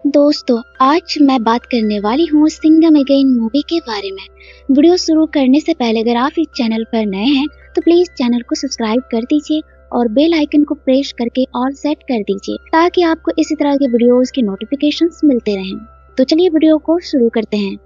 दोस्तों, आज मैं बात करने वाली हूँ सिंघम अगेन मूवी के बारे में। वीडियो शुरू करने से पहले अगर आप इस चैनल पर नए हैं तो प्लीज चैनल को सब्सक्राइब कर दीजिए और बेल आइकन को प्रेस करके ऑल सेट कर दीजिए ताकि आपको इसी तरह के वीडियोस की नोटिफिकेशंस मिलते रहें। तो चलिए वीडियो को शुरू करते हैं।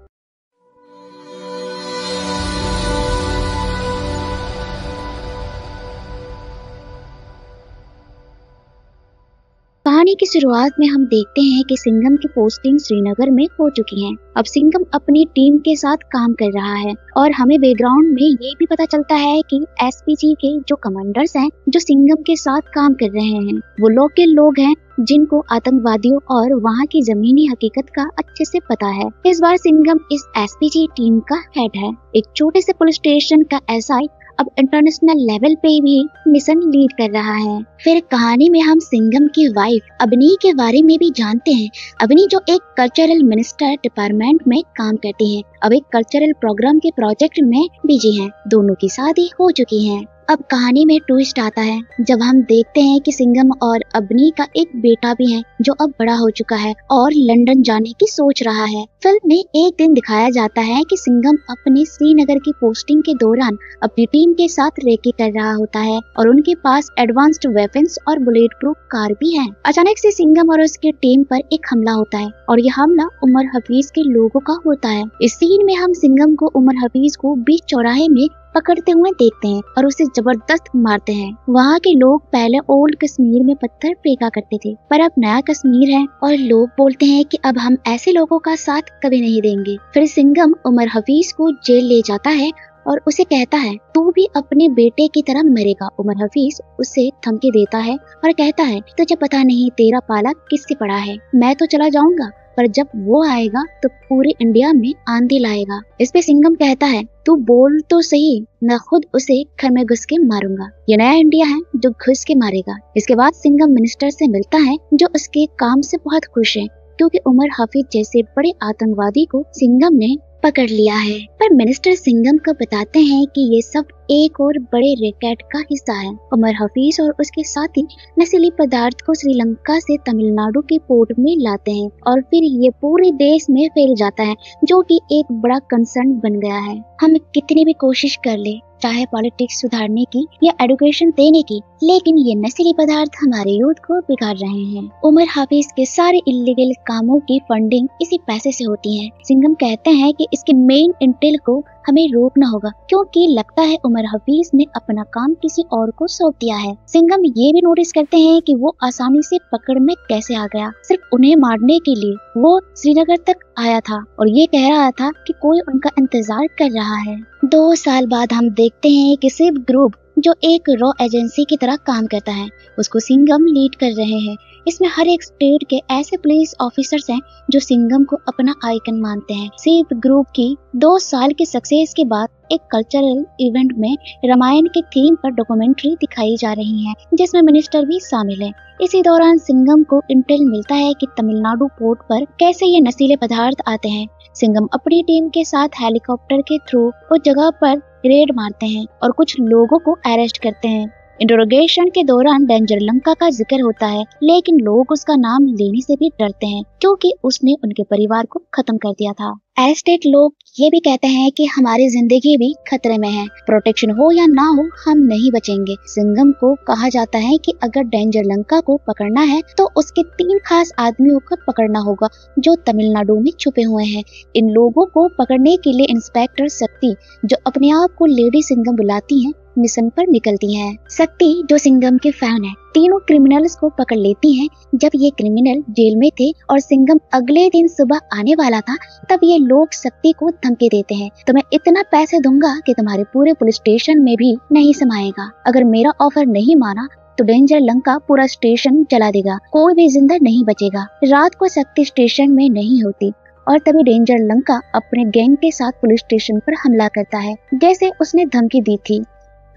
कहानी की शुरुआत में हम देखते हैं कि सिंघम की पोस्टिंग श्रीनगर में हो चुकी है। अब सिंघम अपनी टीम के साथ काम कर रहा है और हमें बैकग्राउंड में ये भी पता चलता है कि एसपीजी के जो कमांडर्स हैं जो सिंघम के साथ काम कर रहे हैं वो लोकल लोग हैं जिनको आतंकवादियों और वहाँ की जमीनी हकीकत का अच्छे से पता है। इस बार सिंघम इस एसपीजी टीम का हेड है। एक छोटे से पुलिस स्टेशन का एसआई अब इंटरनेशनल लेवल पे भी मिशन लीड कर रहा है। फिर कहानी में हम सिंघम की वाइफ अबनी के बारे में भी जानते हैं। अबनी जो एक कल्चरल मिनिस्टर डिपार्टमेंट में काम करती हैं, अब एक कल्चरल प्रोग्राम के प्रोजेक्ट में बिजी हैं। दोनों की शादी हो चुकी है। अब कहानी में ट्विस्ट आता है जब हम देखते हैं कि सिंघम और अबनी का एक बेटा भी है जो अब बड़ा हो चुका है और लंदन जाने की सोच रहा है। फिल्म में एक दिन दिखाया जाता है कि सिंघम अपने श्रीनगर की पोस्टिंग के दौरान अपनी टीम के साथ रेकी कर रहा होता है और उनके पास एडवांस्ड वेपन्स और बुलेट प्रूफ कार भी है। अचानक से सिंघम और उसकी टीम पर एक हमला होता है और यह हमला उमर हफीज के लोगों का होता है। इस सीन में हम सिंघम को उमर हफीज को बीच चौराहे में पकड़ते हुए देखते हैं और उसे जबरदस्त मारते हैं। वहाँ के लोग पहले ओल्ड कश्मीर में पत्थर फेंका करते थे पर अब नया कश्मीर है और लोग बोलते हैं कि अब हम ऐसे लोगों का साथ कभी नहीं देंगे। फिर सिंघम उमर हफीज को जेल ले जाता है और उसे कहता है तू भी अपने बेटे की तरह मरेगा। उमर हफीज उसे धमकी देता है और कहता है तुझे पता नहीं तेरा पाला किससे पड़ा है, मैं तो चला जाऊंगा पर जब वो आएगा तो पूरे इंडिया में आंधी लाएगा। इस पे सिंघम कहता है तू बोल तो सही, मैं खुद उसे घर में घुस के मारूंगा। ये नया इंडिया है जो घुस के मारेगा। इसके बाद सिंघम मिनिस्टर से मिलता है जो उसके काम से बहुत खुश है क्योंकि उमर हफीज जैसे बड़े आतंकवादी को सिंघम ने पकड़ लिया है। पर मिनिस्टर सिंघम को बताते हैं कि ये सब एक और बड़े रैकेट का हिस्सा है। उमर हफीज और उसके साथी नशीली पदार्थ को श्रीलंका से तमिलनाडु के पोर्ट में लाते हैं और फिर ये पूरे देश में फैल जाता है जो कि एक बड़ा कंसर्न बन गया है। हम कितनी भी कोशिश कर ले, चाहे पॉलिटिक्स सुधारने की या एजुकेशन देने की, लेकिन ये नशीली पदार्थ हमारे यूथ को बिगाड़ रहे हैं। उमर हाफिज के सारे इलीगल कामों की फंडिंग इसी पैसे से होती है। सिंघम कहते हैं कि इसके मेन इंटेल को हमें रोकना होगा क्योंकि लगता है उमर हफीज ने अपना काम किसी और को सौंप दिया है। सिंघम ये भी नोटिस करते हैं कि वो आसानी से पकड़ में कैसे आ गया। सिर्फ उन्हें मारने के लिए वो श्रीनगर तक आया था और ये कह रहा था कि कोई उनका इंतजार कर रहा है। 2 साल बाद हम देखते हैं कि शिव ग्रुप जो एक रॉ एजेंसी की तरह काम करता है उसको सिंघम लीड कर रहे हैं। इसमें हर एक स्टेट के ऐसे पुलिस ऑफिसर्स हैं जो सिंघम को अपना आइकन मानते हैं। शिव ग्रुप की 2 साल की सक्सेस के बाद एक कल्चरल इवेंट में रामायण के थीम पर डॉक्यूमेंट्री दिखाई जा रही है जिसमें मिनिस्टर भी शामिल है। इसी दौरान सिंघम को इंटेल मिलता है कि तमिलनाडु पोर्ट पर कैसे ये नशीले पदार्थ आते हैं। सिंघम अपनी टीम के साथ हेलीकॉप्टर के थ्रू उस जगह पर रेड मारते हैं और कुछ लोगों को अरेस्ट करते हैं। इंटरोगेशन के दौरान डेंजर लंका का जिक्र होता है लेकिन लोग उसका नाम लेने से भी डरते हैं क्योंकि उसने उनके परिवार को खत्म कर दिया था। अरेस्टेड लोग ये भी कहते हैं कि हमारी जिंदगी भी खतरे में है, प्रोटेक्शन हो या ना हो हम नहीं बचेंगे। सिंघम को कहा जाता है कि अगर डेंजर लंका को पकड़ना है तो उसके 3 खास आदमियों को पकड़ना होगा जो तमिलनाडु में छुपे हुए हैं। इन लोगों को पकड़ने के लिए इंस्पेक्टर शक्ति जो अपने आप को लेडी सिंघम बुलाती है मिशन पर निकलती हैं। शक्ति जो सिंघम के फैन है तीनों क्रिमिनल्स को पकड़ लेती हैं। जब ये क्रिमिनल जेल में थे और सिंघम अगले दिन सुबह आने वाला था तब ये लोग शक्ति को धमकी देते हैं तो मैं इतना पैसे दूंगा कि तुम्हारे पूरे पुलिस स्टेशन में भी नहीं समाएगा। अगर मेरा ऑफर नहीं माना तो डेंजर लंका पूरा स्टेशन जला देगा, कोई भी जिंदा नहीं बचेगा। रात को शक्ति स्टेशन में नहीं होती और तभी डेंजर लंका अपने गैंग के साथ पुलिस स्टेशन पर हमला करता है जैसे उसने धमकी दी थी।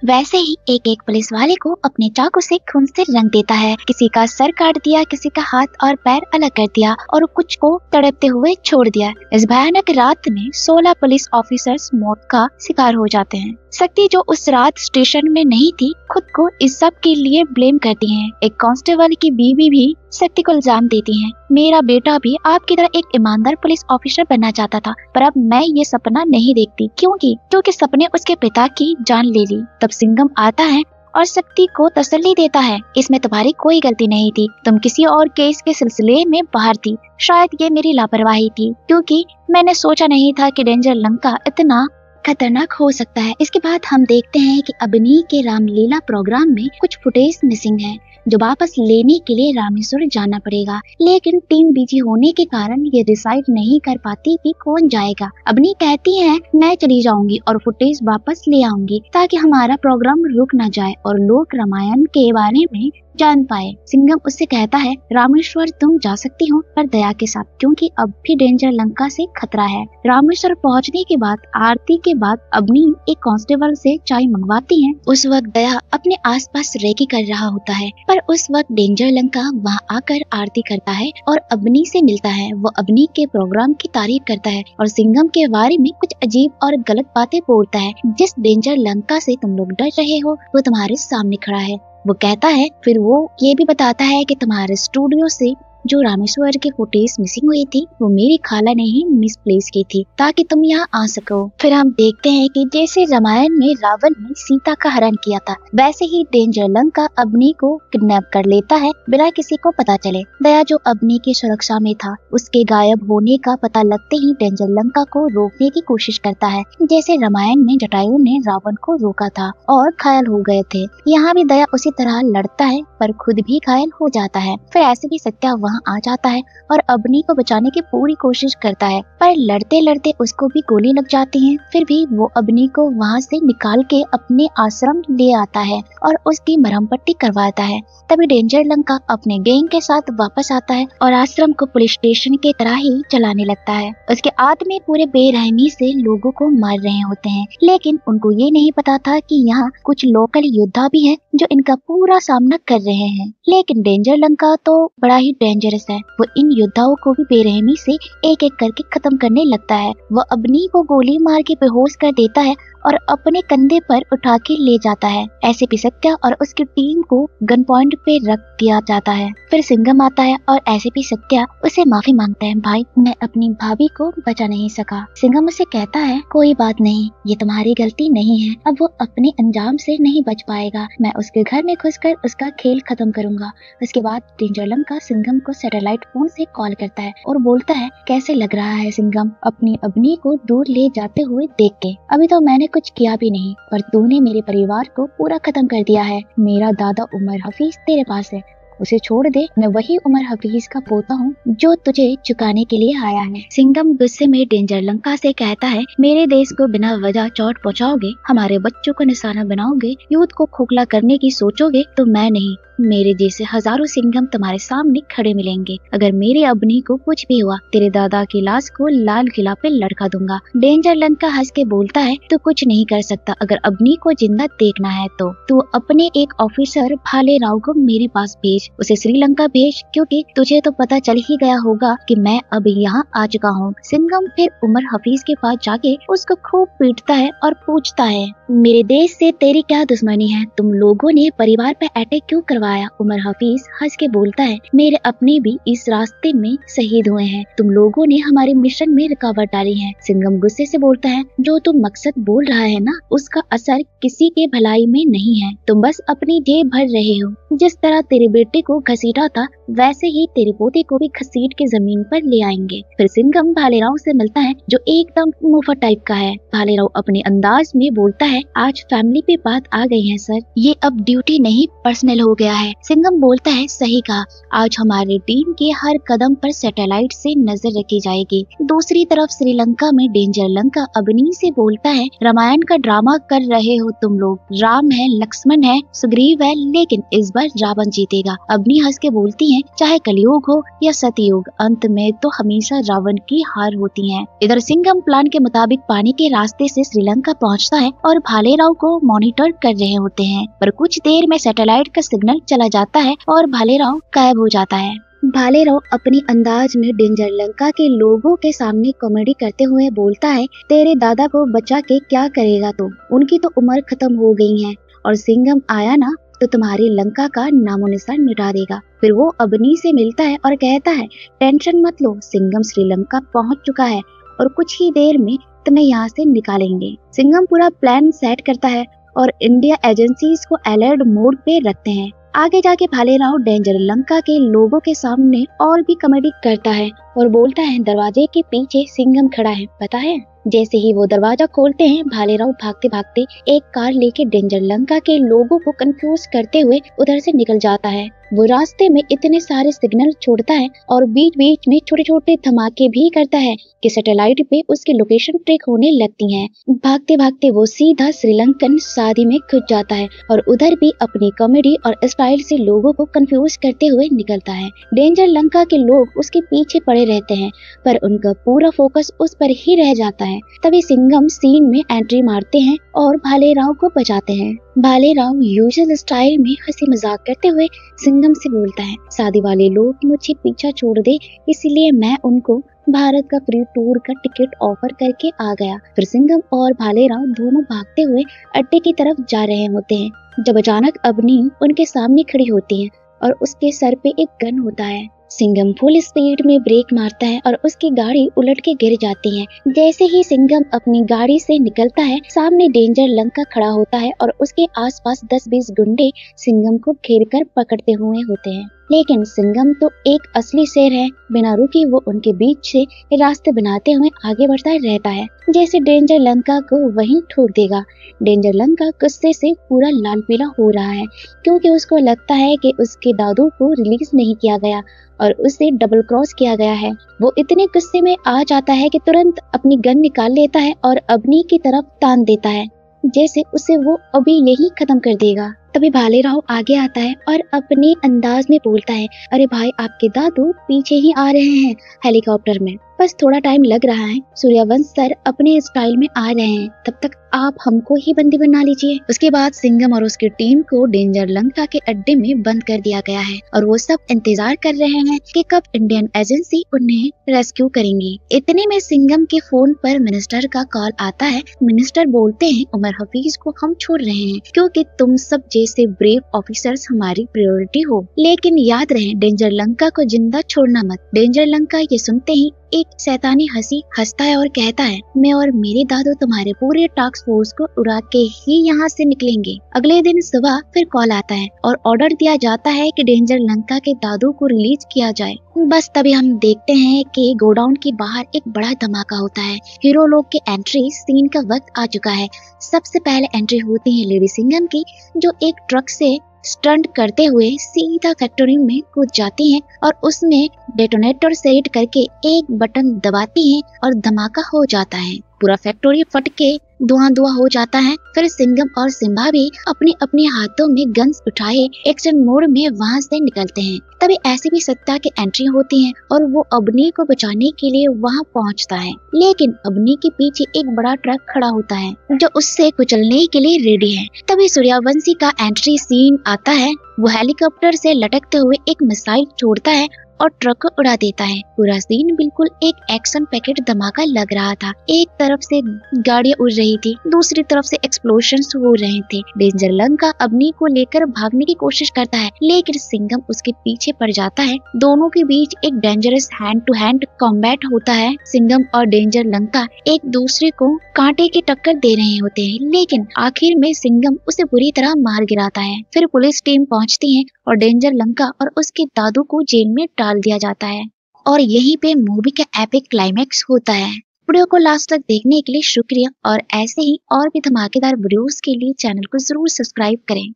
वैसे ही एक एक पुलिस वाले को अपने चाकू से खून से रंग देता है। किसी का सर काट दिया, किसी का हाथ और पैर अलग कर दिया और कुछ को तड़पते हुए छोड़ दिया। इस भयानक रात में 16 पुलिस ऑफिसर्स मौत का शिकार हो जाते हैं। शक्ति जो उस रात स्टेशन में नहीं थी खुद को इस सब के लिए ब्लेम करती है। एक कांस्टेबल की बीवी भी शक्ति को इल्जाम देती है, मेरा बेटा भी आपकी तरह एक ईमानदार पुलिस ऑफिसर बनना चाहता था, पर अब मैं ये सपना नहीं देखती। क्योंकि सपने उसके पिता की जान ले ली। तब सिंघम आता है और शक्ति को तसल्ली देता है, इसमें तुम्हारी कोई गलती नहीं थी, तुम किसी और केस के सिलसिले में बाहर थी। शायद ये मेरी लापरवाही थी, क्योंकि मैंने सोचा नहीं था कि डेंजर लंका इतना खतरनाक हो सकता है। इसके बाद हम देखते हैं कि अबनी के रामलीला प्रोग्राम में कुछ फुटेज मिसिंग है, जो वापस लेने के लिए रामेश्वर जाना पड़ेगा, लेकिन टीम बिजी होने के कारण ये डिसाइड नहीं कर पाती कि कौन जाएगा। अबनी कहती है मैं चली जाऊंगी और फुटेज वापस ले आऊंगी ताकि हमारा प्रोग्राम रुक ना जाए और लोग रामायण के बारे में जान पाए। सिंघम उससे कहता है रामेश्वर तुम जा सकती हो, पर दया के साथ, क्योंकि अब भी डेंजर लंका से खतरा है। रामेश्वर पहुंचने के बाद आरती के बाद अबनी एक कांस्टेबल से चाय मंगवाती है। उस वक्त दया अपने आसपास रेकी कर रहा होता है, पर उस वक्त डेंजर लंका वहां आकर आरती करता है और अबनी से मिलता है। वो अबनी के प्रोग्राम की तारीफ करता है और सिंघम के बारे में कुछ अजीब और गलत बातें बोलता है। जिस डेंजर लंका से तुम लोग डर रहे हो वो तुम्हारे सामने खड़ा है, वो कहता है। फिर वो ये भी बताता है कि तुम्हारे स्टूडियो से जो रामेश्वर की फुटेज मिसिंग हुई थी वो मेरी खाला ने ही मिसप्लेस की थी ताकि तुम यहाँ आ सको। फिर हम देखते हैं कि जैसे रामायण में रावण ने सीता का हरण किया था, वैसे ही डेंजर लंका अबनी को किडनैप कर लेता है बिना किसी को पता चले। दया जो अबनी की सुरक्षा में था, उसके गायब होने का पता लगते ही डेंजर लंका को रोकने की कोशिश करता है, जैसे रामायण में जटायु ने रावण को रोका था और घायल हो गए थे। यहाँ भी दया उसी तरह लड़ता है पर खुद भी घायल हो जाता है। फिर ऐसे भी सत्या वहाँ आ जाता है और अबनी को बचाने की पूरी कोशिश करता है, पर लड़ते लड़ते उसको भी गोली लग जाती है। फिर भी वो अबनी को वहाँ से निकाल के अपने आश्रम ले आता है और उसकी मरहम पट्टी करवाता है। तभी डेंजर लंका अपने गैंग के साथ वापस आता है और आश्रम को पुलिस स्टेशन की तरह ही चलाने लगता है। उसके आदमी पूरे बेरहमी से लोगों को मार रहे होते हैं, लेकिन उनको ये नहीं पता था कि यहाँ कुछ लोकल योद्धा भी हैं जो इनका पूरा सामना कर रहे हैं। लेकिन डेंजर लंका तो बड़ा ही डेंजरस है, वो इन योद्धाओं को भी बेरहमी से एक एक करके खत्म करने लगता है। वो अबनी को गोली मार के बेहोश कर देता है और अपने कंधे पर उठा के ले जाता है। ऐसे भी सत्या और उसकी टीम को गन पॉइंट पे रख दिया जाता है। फिर सिंघम आता है और ऐसे भी सत्या उसे माफी मांगता है, भाई मैं अपनी भाभी को बचा नहीं सका। सिंघम उसे कहता है कोई बात नहीं, ये तुम्हारी गलती नहीं है, अब वो अपने अंजाम से नहीं बच पाएगा, मैं उसके घर में घुसकर उसका खेल खत्म करूंगा। उसके बाद डेंजर लंका सिंघम को सैटेलाइट फोन से कॉल करता है और बोलता है कैसे लग रहा है सिंघम अपनी अबनी को दूर ले जाते हुए देख के। अभी तो मैंने कुछ किया भी नहीं, पर तूने मेरे परिवार को पूरा खत्म कर दिया है। मेरा दादा उमर हफीज तेरे पास है, उसे छोड़ दे, मैं वही उमर हफीज का पोता हूँ जो तुझे चुकाने के लिए आया है। सिंघम गुस्से में डेंजर लंका से कहता है मेरे देश को बिना वजह चोट पहुँचाओगे, हमारे बच्चों को निशाना बनाओगे, यूथ को खोखला करने की सोचोगे तो मैं नहीं, मेरे जैसे हजारों सिंघम तुम्हारे सामने खड़े मिलेंगे। अगर मेरे अबनी को कुछ भी हुआ, तेरे दादा की लाश को लाल किला पे लटका दूंगा। डेंजर लंका हंस के बोलता है तू कुछ नहीं कर सकता, अगर अबनी को जिंदा देखना है तो तू अपने एक ऑफिसर भाले राव को मेरे पास भेज, उसे श्रीलंका भेज, क्योंकि तुझे तो पता चल ही गया होगा कि मैं अब यहाँ आ चुका हूँ। सिंघम फिर उमर हफीज के पास जाके उसको खूब पीटता है और पूछता है मेरे देश से तेरी क्या दुश्मनी है, तुम लोगों ने परिवार पे अटैक क्यों करवाया। उमर हफीज हंस के बोलता है मेरे अपने भी इस रास्ते में शहीद हुए हैं, तुम लोगों ने हमारे मिशन में रुकावट डाली है। सिंघम गुस्से से बोलता है जो तुम मकसद बोल रहा है ना, उसका असर किसी के भलाई में नहीं है, तुम बस अपनी जेब भर रहे हो। जिस तरह तेरे बेटे को घसीटा था वैसे ही तेरे पोते को भी घसीट के जमीन पर ले आएंगे। फिर सिंघम भालेराव से मिलता है जो एकदम मुफत टाइप का है। भालेराव अपने अंदाज में बोलता है आज फैमिली पे बात आ गई है सर, ये अब ड्यूटी नहीं पर्सनल हो गया है। सिंघम बोलता है सही कहा, आज हमारी टीम के हर कदम पर सैटेलाइट से नजर रखी जाएगी। दूसरी तरफ श्रीलंका में डेंजर लंका अबनी से बोलता है रामायण का ड्रामा कर रहे हो तुम लोग, राम है, लक्ष्मण है, सुग्रीव है, लेकिन इस बार रावण जीतेगा। अबनी हंस के बोलती है चाहे कलयुग हो या सतयुग, अंत में तो हमेशा रावण की हार होती है। इधर सिंघम प्लान के मुताबिक पानी के रास्ते से श्रीलंका पहुंचता है और भालेराव को मॉनिटर कर रहे होते हैं, पर कुछ देर में सैटेलाइट का सिग्नल चला जाता है और भालेराव गायब हो जाता है। भालेराव अपनी अंदाज में डेंजर लंका के लोगों के सामने कॉमेडी करते हुए बोलता है, तेरे दादा को बचा के क्या करेगा तू? उनकी तो उम्र खत्म हो गई है और सिंघम आया ना तो तुम्हारी लंका का नामो निशान मिटा देगा। फिर वो अबनी से मिलता है और कहता है, टेंशन मत लो, सिंघम श्रीलंका पहुंच चुका है और कुछ ही देर में तुम्हें यहाँ से निकालेंगे। सिंघम पूरा प्लान सेट करता है और इंडिया एजेंसीज को अलर्ट मोड पे रखते हैं। आगे जाके भालेराव डेंजर लंका के लोगों के सामने और भी कॉमेडी करता है और बोलता है, दरवाजे के पीछे सिंघम खड़ा है, पता है? जैसे ही वो दरवाजा खोलते हैं, भालेराव भागते भागते एक कार लेके डेंजर लंका के लोगों को कंफ्यूज करते हुए उधर से निकल जाता है। वो रास्ते में इतने सारे सिग्नल छोड़ता है और बीच बीच में छोटे छोटे धमाके भी करता है कि सैटेलाइट पे उसकी लोकेशन ट्रैक होने लगती है। भागते भागते वो सीधा श्रीलंकन शादी में घुस जाता है और उधर भी अपनी कॉमेडी और स्टाइल से लोगों को कंफ्यूज करते हुए निकलता है। डेंजर लंका के लोग उसके पीछे पड़े रहते हैं पर उनका पूरा फोकस उस पर ही रह जाता है। तभी सिंघम सीन में एंट्री मारते हैं और भालेराव को बचाते हैं। भालेराव यूजुअल स्टाइल में हंसी मजाक करते हुए सिंघम से बोलता है, शादी वाले लोग मुझे पीछा छोड़ दे, इसलिए मैं उनको भारत का फ्री टूर का टिकट ऑफर करके आ गया। फिर सिंघम और भालेराव दोनों भागते हुए अड्डे की तरफ जा रहे होते हैं जब अचानक अबनी उनके सामने खड़ी होती है और उसके सर पे एक गन होता है। सिंघम फुल स्पीड में ब्रेक मारता है और उसकी गाड़ी उलट के गिर जाती है। जैसे ही सिंघम अपनी गाड़ी से निकलता है, सामने डेंजर लंका खड़ा होता है और उसके आसपास 10-20 गुंडे सिंघम को घेर कर पकड़ते हुए होते हैं। लेकिन सिंघम तो एक असली शेर है, बिना रुके वो उनके बीच से रास्ते बनाते हुए आगे बढ़ता रहता है, जैसे डेंजर लंका को वहीं ठोक देगा। डेंजर लंका गुस्से से पूरा लाल पीला हो रहा है क्योंकि उसको लगता है कि उसके दादू को रिलीज नहीं किया गया और उसे डबल क्रॉस किया गया है। वो इतने गुस्से में आ जाता है कि तुरंत अपनी गन निकाल लेता है और अबनी की तरफ तान देता है, जैसे उसे वो अभी यही खत्म कर देगा। तभी भालेराव आगे आता है और अपने अंदाज में बोलता है, अरे भाई, आपके दादू पीछे ही आ रहे हैं हेलीकॉप्टर में, बस थोड़ा टाइम लग रहा है, सूर्यवंश सर अपने स्टाइल में आ रहे हैं, तब तक आप हमको ही बंदी बना लीजिए। उसके बाद सिंघम और उसकी टीम को डेंजर लंका के अड्डे में बंद कर दिया गया है और वो सब इंतजार कर रहे हैं कि कब इंडियन एजेंसी उन्हें रेस्क्यू करेंगी। इतने में सिंघम के फोन पर मिनिस्टर का कॉल आता है। मिनिस्टर बोलते हैं, उमर हफीज को हम छोड़ रहे हैं क्योंकि तुम सब जैसे ब्रेव ऑफिसर्स हमारी प्रायोरिटी हो, लेकिन याद रहे डेंजर लंका को जिंदा छोड़ना मत। डेंजर लंका ये सुनते ही एक शैतानी हंसी हंसता है और कहता है, मैं और मेरे दादू तुम्हारे पूरे टास्क फोर्स को उड़ा के ही यहाँ से निकलेंगे। अगले दिन सुबह फिर कॉल आता है और ऑर्डर दिया जाता है कि डेंजर लंका के दादू को रिलीज किया जाए। बस तभी हम देखते हैं कि गोडाउन के बाहर एक बड़ा धमाका होता है। हीरो लोग के एंट्री सीन का वक्त आ चुका है। सबसे पहले एंट्री होती है लेडी सिंघम की, जो एक ट्रक से स्टंट करते हुए सीधा फैक्ट्री में कूद जाती हैं और उसमें डेटोनेटर सेट करके एक बटन दबाती हैं और धमाका हो जाता है। पूरा फैक्ट्री फट के धुआं हो जाता है। फिर सिंघम और सिम्बा भी अपने अपने हाथों में गन्स उठाए एक्शन मोड में वहां से निकलते हैं। तभी ऐसे भी सत्ता की एंट्री होती है और वो अबनी को बचाने के लिए वहां पहुंचता है, लेकिन अबनी के पीछे एक बड़ा ट्रक खड़ा होता है जो उससे कुचलने के लिए रेडी है। तभी सूर्यवंशी का एंट्री सीन आता है। वो हेलीकॉप्टर से लटकते हुए एक मिसाइल छोड़ता है और ट्रक को उड़ा देता है। पूरा सीन बिल्कुल एक एक्शन पैकेट धमाका लग रहा था। एक तरफ से गाड़ियां उड़ रही थी, दूसरी तरफ से एक्सप्लोशंस हो रहे थे। डेंजर लंका अबनी को लेकर भागने की कोशिश करता है, लेकिन सिंघम उसके पीछे पड़ जाता है। दोनों के बीच एक dangerous hand to hand combat होता है। सिंघम और डेंजर लंका एक दूसरे को कांटे की टक्कर दे रहे होते हैं, लेकिन आखिर में सिंघम उसे बुरी तरह मार गिराता है। फिर पुलिस टीम पहुंचती है और डेंजर लंका और उसके दादू को जेल में डाल दिया जाता है और यहीं पे मूवी का एपिक क्लाइमैक्स होता है। वीडियो को लास्ट तक देखने के लिए शुक्रिया और ऐसे ही और भी धमाकेदार वीडियोस के लिए चैनल को जरूर सब्सक्राइब करें।